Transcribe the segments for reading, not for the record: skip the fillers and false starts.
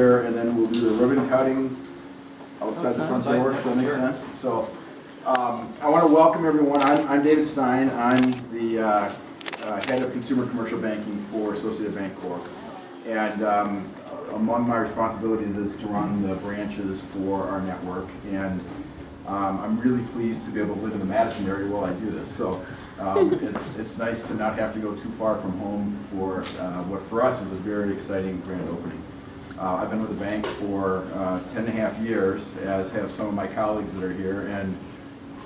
And then we'll do the ribbon cutting outside the front door. Does that make sense? So I want to welcome everyone. I'm David Stein. I'm the head of consumer commercial banking for Associated Banc-Corp. And among my responsibilities is to run the branches for our network. And I'm really pleased to be able to live in the Madison area while I do this. So it's nice to not have to go too far from home for what for us is a very exciting grand opening. I've been with the bank for 10.5 years, as have some of my colleagues that are here, and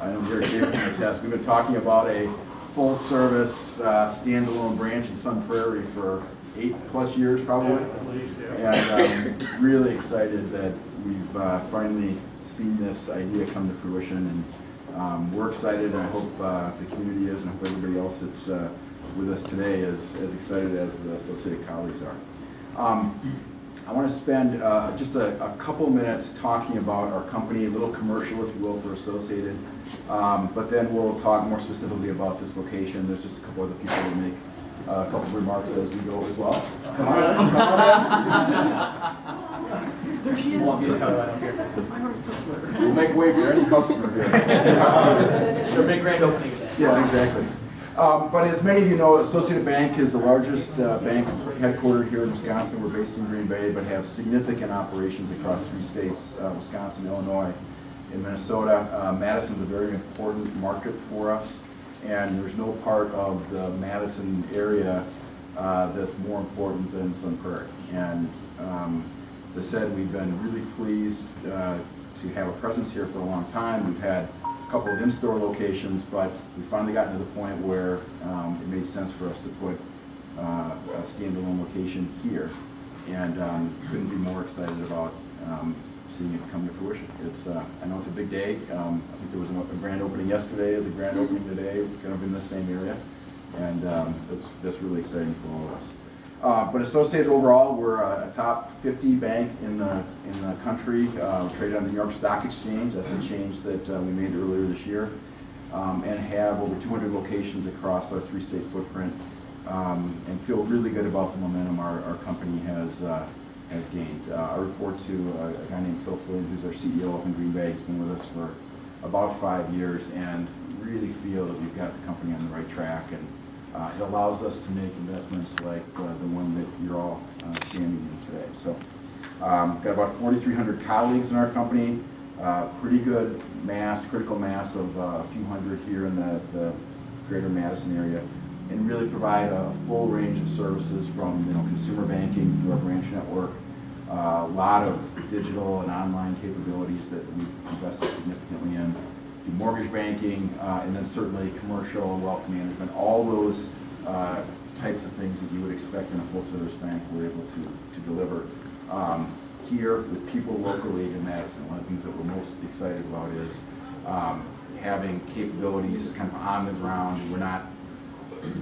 I know Gary David can attest. We've been talking about a full-service standalone branch in Sun Prairie for 8+ years, probably, and really excited that we've finally seen this idea come to fruition, and we're excited, and I hope the community is, and I hope everybody else that's with us today is as excited as the Associated colleagues are. I want to spend just a couple minutes talking about our company, a little commercial, if you will, for Associated, but then we'll talk more specifically about this location. There's just a couple other people who make a couple of remarks as we go as well. Come on. There she is. We'll make way for any customer here. It's our big grand opening today. Yeah, exactly. But as many of you know, Associated Bank is the largest bank headquartered here in Wisconsin. We're based in Green Bay, but have significant operations across 3 states, Wisconsin, Illinois, and Minnesota. Madison's a very important market for us, and there's no part of the Madison area that's more important than Sun Prairie. And as I said, we've been really pleased to have a presence here for a long time. We've had a couple of in-store locations, but we finally gotten to the point where it made sense for us to put a standalone location here, and couldn't be more excited about seeing it come to fruition. It's I know it's a big day. I think there was a grand opening yesterday, there's a grand opening today, kind of in the same area, and that's really exciting for all of us. But Associated overall, we're a top 50 bank in the country, traded on the New York Stock Exchange. That's a change that we made earlier this year, and have over 200 locations across our 3-state footprint, and feel really good about the momentum our company has gained. I report to a guy named Phil Flynn, who's our CEO up in Green Bay. He's been with us for about 5 years, and really feel that we've got the company on the right track, and it allows us to make investments like the one that you're all standing in today. So got about 4,300 colleagues in our company, pretty good mass, critical mass of a few hundred here in the greater Madison area, and really provide a full range of services from consumer banking to our branch network, a lot of digital and online capabilities that we've invested significantly in, mortgage banking, and then certainly commercial wealth management. All those types of things that you would expect in a full-service bank, we're able to deliver here with people locally in Madison. One of the things that we're most excited about is having capabilities kind of on the ground. We're not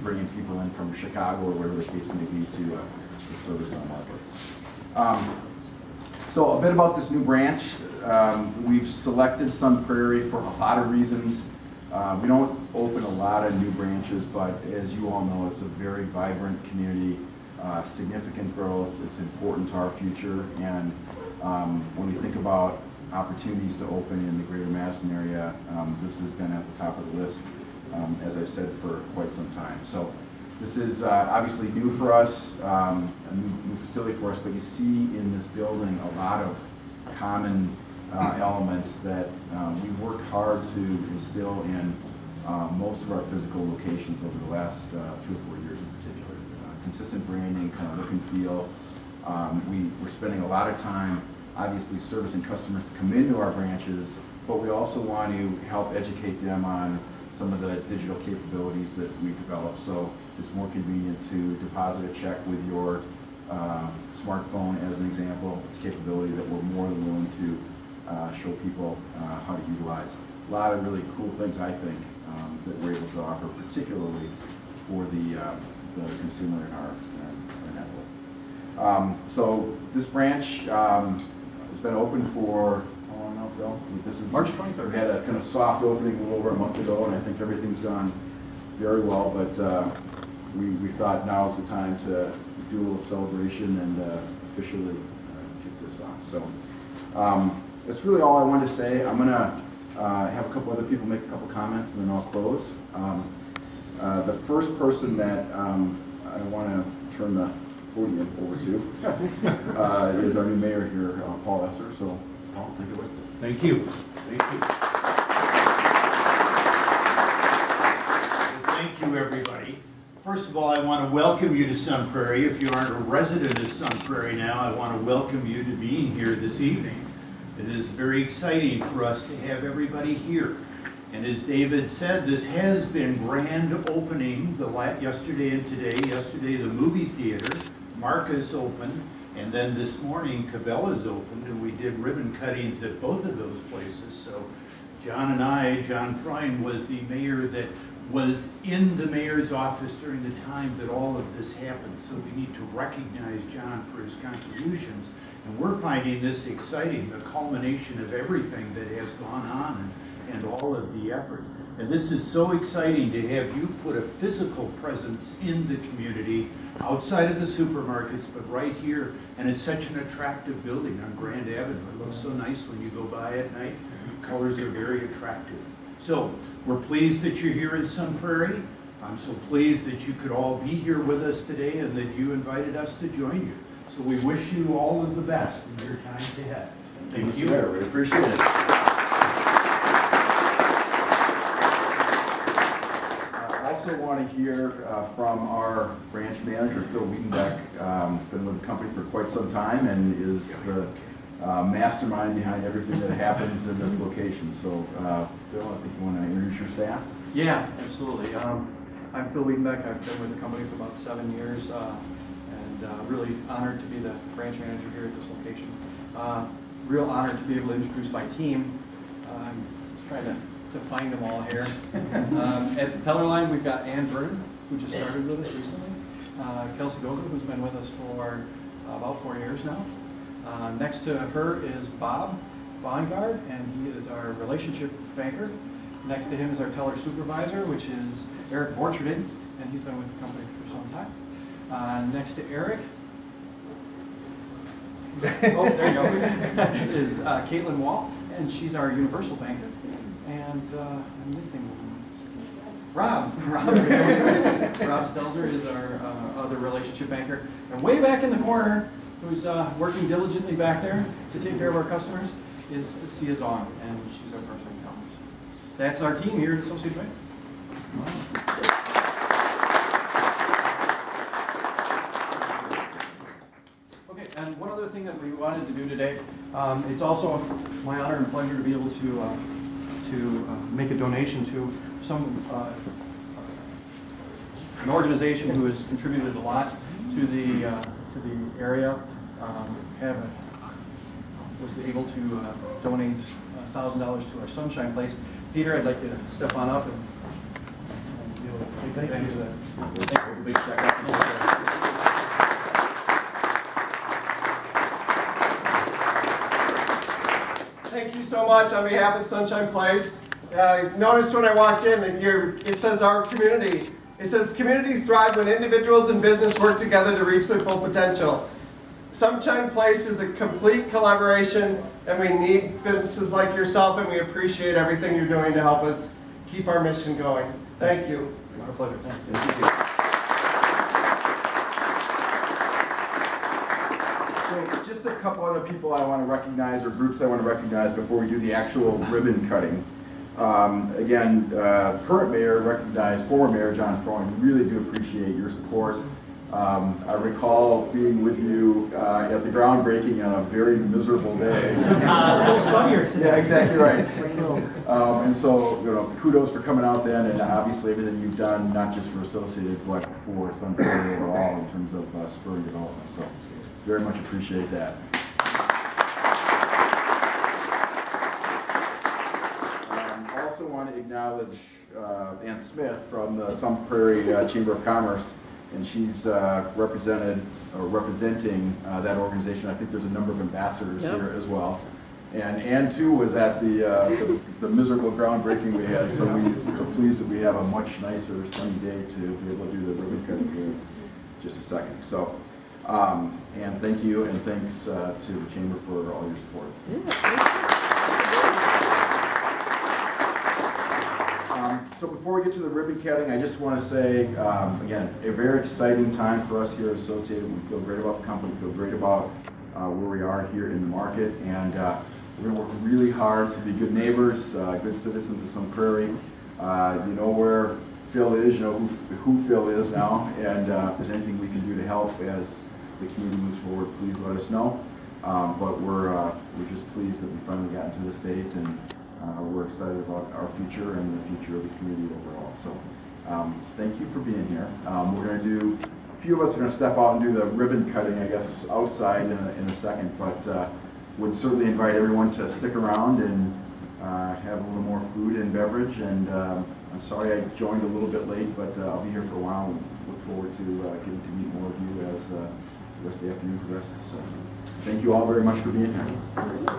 bringing people in from Chicago or whatever the case may be to service our markets. So a bit about this new branch. We've selected Sun Prairie for a lot of reasons. We don't open a lot of new branches, but as you all know, it's a very vibrant community, significant growth. It's important to our future, and when we think about opportunities to open in the greater Madison area, this has been at the top of the list, as I've said, for quite some time. So this is obviously new for us, a new facility for us, but you see in this building a lot of common elements that we've worked hard to instill in most of our physical locations over the last 3 or 4 years in particular. Consistent branding, kind of look and feel. We're spending a lot of time, obviously, servicing customers that come into our branches, but we also want to help educate them on some of the digital capabilities that we've developed. So it's more convenient to deposit a check with your smartphone, as an example. It's a capability that we're more than willing to show people how to utilize. A lot of really cool things, I think, that we're able to offer, particularly for the consumer in our network. So this branch has been open for, how long now, Phil? This is March 23rd. We had a kind of soft opening a little over a month ago, and I think everything's gone very well, but we thought now's the time to do a little celebration and officially kick this So that's really all I wanted to say. I'm going to have a couple other people make a couple comments, and then I'll close. The first person that I want to turn the podium over to is our new mayor here, Paul Esser. So, Paul, take it away. Thank you. Thank you. Thank you, everybody. First of all, I want to welcome you to Sun Prairie. If you aren't a resident of Sun Prairie now, I want to welcome you to being here this evening. It is very exciting for us to have everybody here. And as David said, this has been grand opening yesterday and today. Yesterday, the movie theater, Marcus opened, and then this morning, Cabela's opened, and we did ribbon cuttings at both of those places. So John and I, John Freund was the mayor that was in the mayor's office during the time that all of this happened. So we need to recognize John for his contributions. And we're finding this exciting, the culmination of everything that has gone on and all of the efforts. And this is so exciting to have you put a physical presence in the community, outside of the supermarkets, but right here. And it's such an attractive building on Grand Avenue. It looks so nice when you go by at night. Colors are very attractive. So we're pleased that you're here in Sun Prairie. I'm so pleased that you could all be here with us today and that you invited us to join you. So we wish you all of the best in your times ahead. Thank you. Mayor, we appreciate it. I also want to hear from our branch manager, Phil Wiedenbeck. Been with the company for quite some time and is the mastermind behind everything that happens in this location. So, Phil, I think you want to introduce your staff? Yeah, absolutely. I'm Phil Wiedenbeck. I've been with the company for about 7 years, and really honored to be the branch manager here at this location. Real honored to be able to introduce my team. I'm trying to find them all here. At the teller line, we've got Ann Vernon, who just started with us recently. Kelsey Goza, who's been with us for about 4 years now. Next to her is Bob Bongard, and he is our relationship banker. Next to him is our teller supervisor, which is Eric Borcherding, and he's been with the company for some time. Next to Eric, oh, there you go, is Caitlin Wall, and she's our universal banker. And I'm missing one. Rob Stelzer is our other relationship banker. And way back in the corner, who's working diligently back there to take care of our customers, is Sia Zong, and she's our person in commerce. That's our team here at Associated Bank. Okay, and one other thing that we wanted to do today, it's also my honor and pleasure to be able to make a donation to an organization who has contributed a lot to the area. Was able to donate $1,000 to our Sunshine Place. Peter, I'd like you to step on up and be able to take advantage of that. Thank you. Big check. Thank you so much on behalf of Sunshine Place. I noticed when I walked in that it says our community. It says communities thrive when individuals and business work together to reach their full potential. Sunshine Place is a complete collaboration, and we need businesses like yourself, and we appreciate everything you're doing to help us keep our mission going. Thank you. Our pleasure. Thank you. So just a couple other people I want to recognize, or groups I want to recognize before we do the actual ribbon cutting. Again, current mayor recognized former mayor John Freund. We really do appreciate your support. I recall being with you at the groundbreaking on a very miserable day. It's so sunnier today. Yeah, exactly right. And so, kudos for coming out then, and obviously everything you've done, not just for Associated, but for Sun Prairie overall in terms of spurring development. So, very much appreciate that. Also want to acknowledge Ann Smith from the Sun Prairie Chamber of Commerce. And she's representing that organization. I think there's a number of ambassadors here as well. And Ann too was at the miserable groundbreaking we had, so we are pleased that we have a much nicer sunny day to be able to do the ribbon cutting here in just a second. So And thank you, and thanks to the Chamber for all your support. So before we get to the ribbon cutting, I just want to say, again, a very exciting time for us here at Associated. We feel great about the company, we feel great about where we are here in the market, and we're going to work really hard to be good neighbors, good citizens of Sun Prairie. You know where Phil is, you know who Phil is now, and if there's anything we can do to help as the community moves forward, please let us know. But we're just pleased that we finally got into the state, and we're excited about our future and the future of the community overall. So thank you for being here. We're going to do, a few of us are going to step out and do the ribbon cutting, I guess, outside in a second, but would certainly invite everyone to stick around and have a little more food and beverage. And I'm sorry I joined a little bit late, but I'll be here for a while and look forward to getting to meet more of you as the rest of the afternoon progresses. So thank you all very much for being here.